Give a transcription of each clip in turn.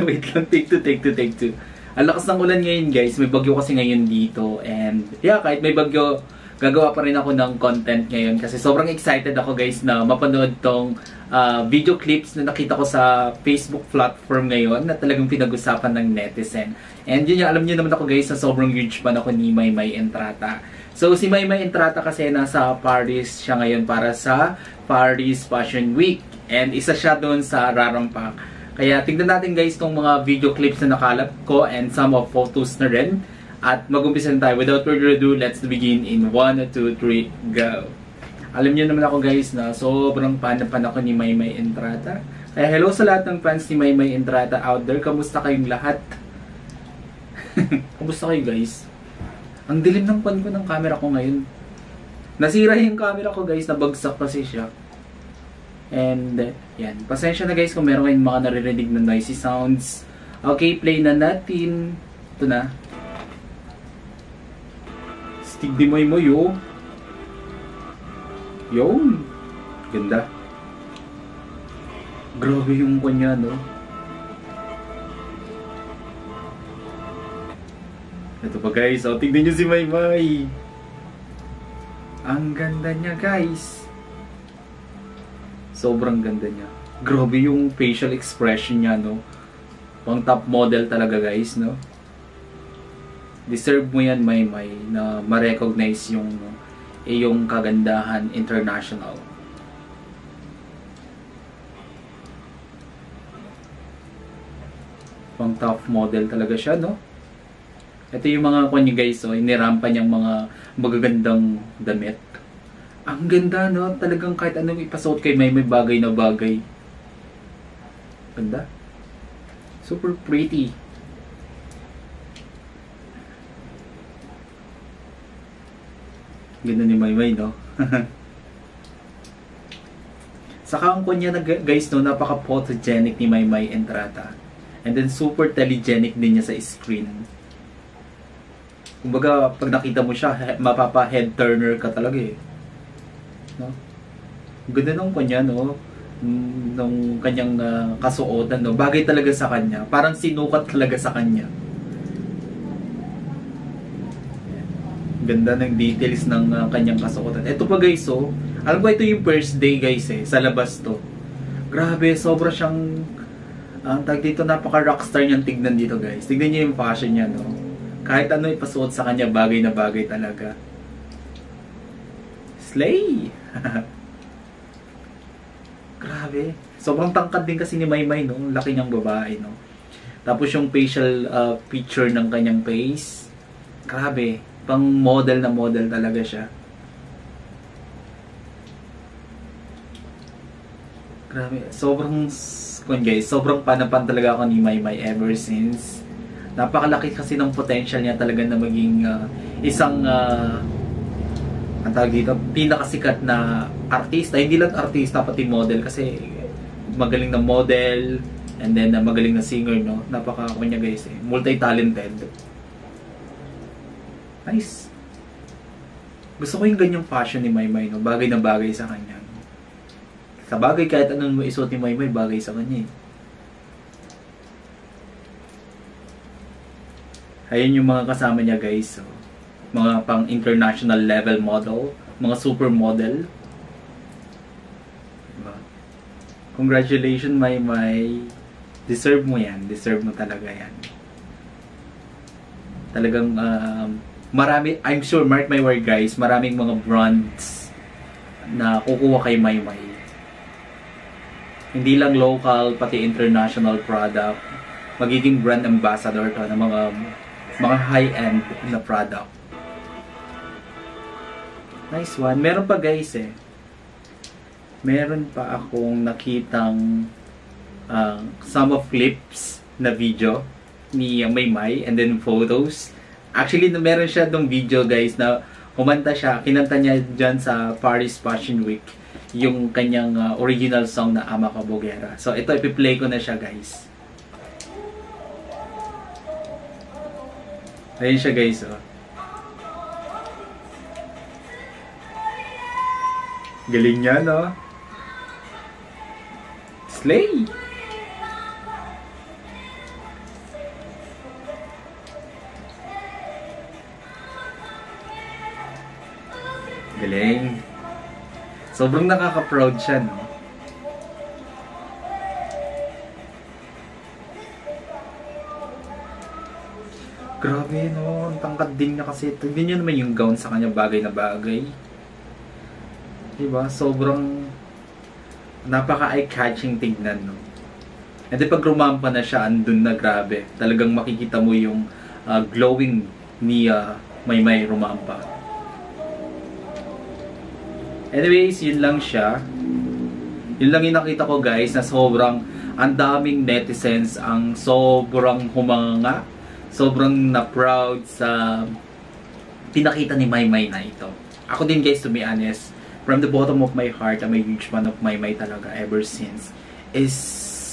Wait lang, take two. Ang lakas ng ulan ngayon guys, may bagyo kasi ngayon dito. And yeah, kahit may bagyo, gagawa pa rin ako ng content ngayon. Kasi sobrang excited ako guys na mapanood tong video clips na nakita ko sa Facebook platform ngayon na talagang pinag-usapan ng netizen. And yun yung, alam niyo naman ako guys na sobrang huge fan ako ni Maymay Entrata. So si Maymay Entrata kasi nasa Paris siya ngayon para sa Paris Fashion Week. And isa siya doon sa Rarampak. Kaya tignan natin guys tong mga video clips na nakalap ko and some of photos na rin. At mag-umpisa na tayo. Without further ado, let's begin in 1, 2, 3, go! Alam niyo naman ako guys na sobrang fan ako ni Maymay Entrata. Kaya hello sa lahat ng fans ni Maymay Entrata out there. Kamusta kayong lahat? Kamusta kayo guys? Ang dilim ng pan ko ng camera ko ngayon. Nasira yung camera ko guys. Nabagsak kasi siya. And yan, pasensya na guys kung meron kayong mga naririnig na noisy sounds. Okay, play na natin. Ito na. Stig di Maymay oh. Yun. Ganda. Grabe yung kanya no. Ito pa guys, oh, tignan nyo si Maymay. Ang ganda niya guys. Sobrang ganda niya. Grabe yung facial expression niya, no? Pang top model talaga, guys, no? Deserve mo yan, Maymay, na ma-recognize yung iyong kagandahan international. Pang top model talaga siya, no? Ito yung mga kanya, guys, oh, inirampa niyang mga magagandang damit. Ang ganda, no? Talagang kahit anong ipasuot kay Maymay, bagay na bagay. Ganda. Super pretty. Ganda ni Maymay, no? Saka ang kunya na guys, no? Napaka-photogenic ni Maymay Entrata. And then super telegenic din niya sa screen. Kumbaga, pag nakita mo siya, mapapa-head turner ka talaga eh. No? Ganda nung kanya, no? Nung kanyang kasuotan, no? Bagay talaga sa kanya. Parang sinukat talaga sa kanya. Ganda ng details ng kanyang kasuotan. Ito pa guys, oh. Alam ko ito yung first day guys eh. Sa labas to. Grabe, sobra siyang tag dito, napaka rockstar niyang tignan dito guys. Tignan niyo yung fashion niya, no? Kahit ano ipasuot sa kanya, bagay na bagay talaga. Slay! Grabe. Sobrang tangkad din kasi ni Maymay, no? Laki niyang babae, no? Tapos yung facial picture ng kanyang face. Grabe. Pang model na model talaga siya. Grabe. Sobrang panapan talaga ako ni Maymay ever since. Napakalaki kasi ng potential niya talaga na maging isang ang tawag dito, pinakasikat na artista. Hindi lang artista, pati model. Kasi magaling na model, and then magaling na singer, no? Napaka-ako niya guys eh. Multi-talented. Nice. Gusto ko yung ganyang fashion ni Maymay, no? Bagay na bagay sa kanya. Sa bagay, kahit anong isuot ni Maymay, bagay sa kanya eh. Ayun yung mga kasama niya guys. So, mga pang international level model, mga super model. Diba? Congratulations Maymay. Deserve mo yan. Deserve mo talaga yan. Talagang marami, I'm sure, mark my word guys, maraming mga brands na kukuha kay Maymay. Hindi lang local, pati international product. Magiging brand ambassador to ng mga high-end na product. Nice one. Meron pa guys eh. Meron pa akong nakitang some of clips na video ni Maymay and then photos. Actually, meron siya dong video guys na kumanta siya. Kinanta niya dyan sa Paris Fashion Week yung kanyang original song na Ama Kabogera. So ito, ipi-play ko na siya guys. Ayun siya guys oh. Galing niya, no? Slay! Galing. Sobrang nakaka-proud siya, no? Grabe, no? Ang tangkad din niya kasi. Tignan niyo naman yung gown sa kanya, bagay na bagay. Diba? Sobrang napaka-eye-catching tignan, no? And then pag rumampa na siya, andun na, grabe. Talagang makikita mo yung glowing ni Maymay rumampa. Anyways, yun lang siya. Yun lang yung nakita ko, guys, na sobrang ang daming netizens ang sobrang humanga, sobrang na-proud sa pinakita ni Maymay na ito. Ako din, guys, to be honest, from the bottom of my heart, I'm a huge fan of Maymay talaga ever since. Is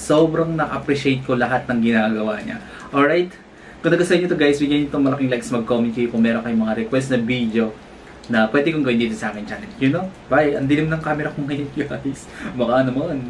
sobrang na-appreciate ko lahat ng ginagawa niya. Alright? Kung nagustuhan nyo to, guys, bigyan nyo itong malaking likes, mag-comment kayo kung meron kayong mga request na video na pwede kong gawin dito sa akin channel. You know? Bye! Ang dilim ng camera ko ngayon, guys. Baka naman.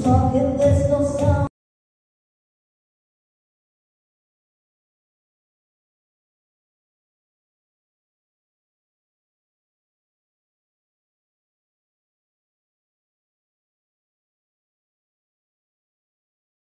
Talking